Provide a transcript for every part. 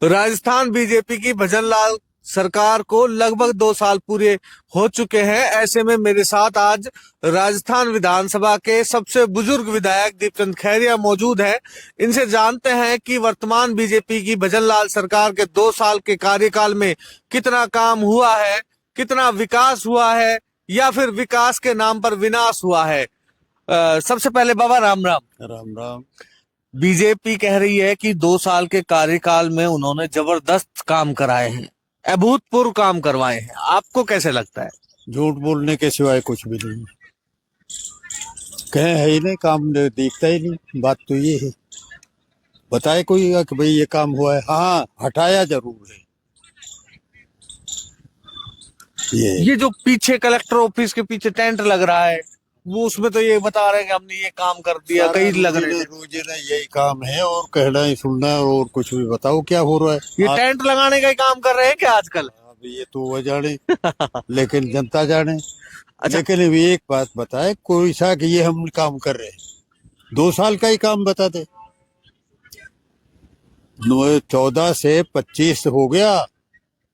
Rajasthan BJP की भजनलाल सरकार को लगभग 2 साल पूरे हो चुके हैं। ऐसे में मेरे साथ आज राजस्थान विधानसभा के सबसे बुजुर्ग विधायक दीपचंद खैरिया मौजूद हैं। इनसे जानते हैं कि वर्तमान बीजेपी की भजनलाल सरकार के 2 साल के कार्यकाल में कितना काम हुआ है, कितना विकास हुआ है या फिर विकास के नाम पर विनाश हुआ है। सबसे पहले बाबा राम राम। राम राम। बीजेपी कह रही है कि 2 साल के कार्यकाल में उन्होंने जबरदस्त काम कराए हैं, अभूतपूर्व काम करवाए हैं। आपको कैसे लगता है? झूठ बोलने के सिवाय कुछ भी नहीं कहे, है ही नहीं, काम दिखता ही नहीं। बात तो ये है, बताए कोई कि भाई ये काम हुआ है। हाँ, हटाया जरूर है। ये जो पीछे कलेक्टर ऑफिस के पीछे टेंट लग रहा है, वो उसमें तो ये बता रहे हैं कि हमने ये काम कर दिया, कई लग रहे हैं। रोजीना यही काम है और कहना ही सुनना है, और कुछ भी बताओ क्या हो रहा है। ये टेंट लगाने का ही काम कर रहे हैं क्या आजकल? अब ये तो वो जाने लेकिन जनता जाने। अच्छा, लेकिन अभी एक बात बताए कोई सा कि ये हम काम कर रहे हैं, 2 साल का ही काम बता दे। 14 से 25 हो गया,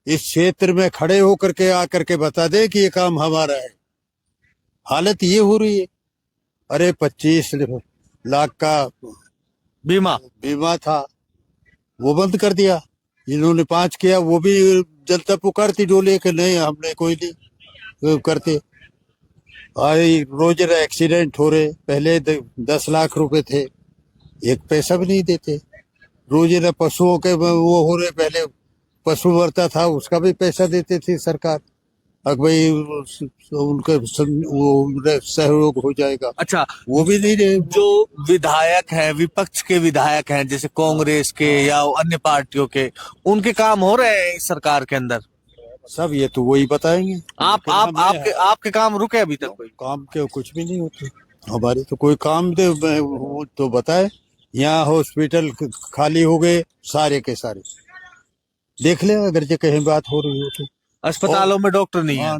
इस क्षेत्र में खड़े होकर के आकर के बता दे कि ये काम हमारा है। हालत ये हो रही है। अरे 25 लाख का बीमा था, वो बंद कर दिया। इन्होंने 5 किया, वो भी जनता पुकारती डोले कि नहीं हमने कोई नहीं करते। रोज एक्सीडेंट हो रहे, पहले 10 लाख रुपए थे, एक पैसा भी नहीं देते। रोज पशुओं के वो हो रहे, पहले पशु मरता था उसका भी पैसा देते थे सरकार, अब भाई उनके वो सहयोग हो जाएगा। अच्छा, वो भी नहीं रहे। जो विधायक हैं, विपक्ष के विधायक हैं, जैसे कांग्रेस के या अन्य पार्टियों के, उनके काम हो रहे हैं इस सरकार के अंदर? सब ये तो वही बताएंगे। आपके काम रुके अभी तक? कोई काम के कुछ भी नहीं होते हमारे, तो कोई काम दे वो तो बताए। यहाँ हॉस्पिटल खाली हो गए सारे के सारे, देख ले अगर जो कहीं बात हो रही हो तो। अस्पतालों में डॉक्टर नहीं है।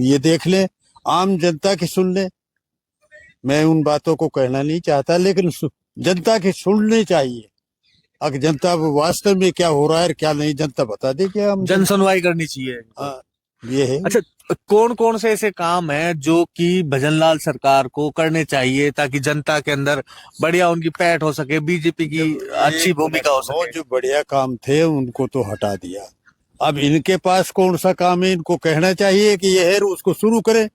ये देख ले, आम जनता की सुन ले। मैं उन बातों को कहना नहीं चाहता, लेकिन जनता की सुननी चाहिए। अगर जनता वास्तव में क्या हो रहा है क्या नहीं, जनता बता दे। क्या हम जन सुनवाई करनी चाहिए। हाँ, ये है। अच्छा, कौन कौन से ऐसे काम हैं जो कि भजनलाल सरकार को करने चाहिए ताकि जनता के अंदर बढ़िया उनकी पैठ हो सके, बीजेपी की अच्छी भूमिका हो सके? जो बढ़िया काम थे उनको तो हटा दिया। अब इनके पास कौन सा काम है? इनको कहना चाहिए कि ये है, उसको शुरू करे।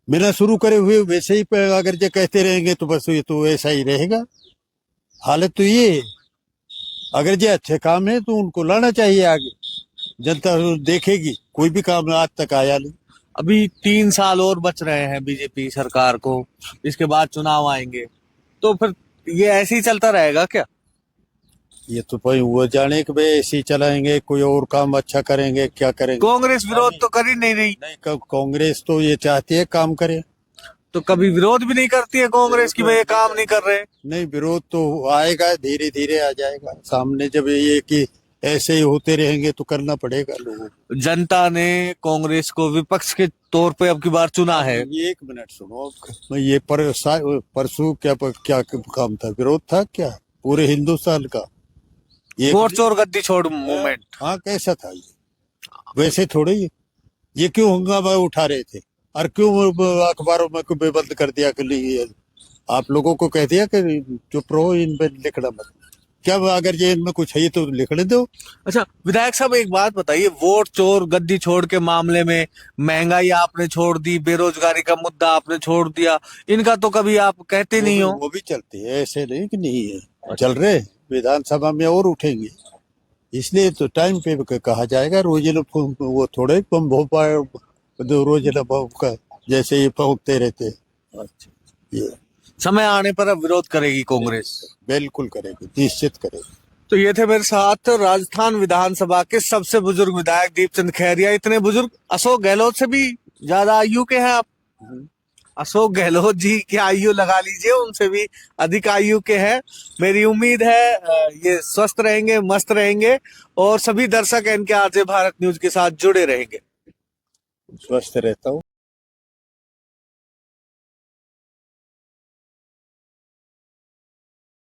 बिना शुरू करे हुए वैसे ही अगर जो कहते रहेंगे तो बस ये तो ऐसा ही रहेगा। हालत तो ये है। अगर जो अच्छे काम है तो उनको लाना चाहिए आगे, जनता देखेगी। कोई भी काम आज तक आया नहीं। अभी 3 साल और बच रहे हैं बीजेपी सरकार को, इसके बाद चुनाव आएंगे, तो फिर ये ऐसे ही चलता रहेगा क्या? ये तो भाई वो जाने कि भाई ऐसे ही चलाएंगे, कोई और काम अच्छा करेंगे क्या करेंगे। कांग्रेस विरोध तो कर ही नहीं रही। नहीं, कांग्रेस तो ये चाहती है काम करे, तो कभी विरोध भी नहीं करती है कांग्रेस की भाई ये काम नहीं कर रहे। नहीं, विरोध तो आएगा, धीरे धीरे आ जाएगा सामने। जब ये कि ऐसे ही होते रहेंगे तो करना पड़ेगा लोगों को। जनता ने कांग्रेस को विपक्ष के तौर पे अब की बार चुना है। ये 1 मिनट सुनो, ये परसों क्या काम था? विरोध था क्या पूरे हिंदुस्तान का? वोट चोर गद्दी छोड़ मूवमेंट। हाँ, कैसा था ये? वैसे थोड़े ये क्यों हंगामा उठा रहे थे और क्यों अखबारों में बंद कर दिया कि आप लोगों को कह दिया कि चुप रहो, इन पे लिखना मत। क्या अगर ये इनमें कुछ है तो लिखने दो। अच्छा विधायक साहब, एक बात बताइए, वोट चोर गद्दी छोड़ के मामले में महंगाई आपने छोड़ दी, बेरोजगारी का मुद्दा आपने छोड़ दिया, इनका तो कभी आप कहते नहीं हो। वो भी चलते हैं, ऐसे नहीं कि नहीं है, चल रहे। विधानसभा में और उठेंगे, इसलिए तो टाइम पे कहा जाएगा। रोजाना वो थोड़े भोपाल रोजाना का जैसे ये पहुंचते रहते। अच्छा, ये समय आने पर अब विरोध करेगी कांग्रेस? बिल्कुल करेगी, निश्चित करेगी। तो ये थे मेरे साथ राजस्थान विधानसभा के सबसे बुजुर्ग विधायक दीपचंद खैरिया। इतने बुजुर्ग अशोक गहलोत से भी ज्यादा आयु के हैं आप। अशोक गहलोत जी की आयु लगा लीजिए, उनसे भी अधिक आयु के हैं। मेरी उम्मीद है ये स्वस्थ रहेंगे, मस्त रहेंगे और सभी दर्शक इनके आरजे भारत न्यूज के साथ जुड़े रहेंगे। स्वस्थ रहता हूँ।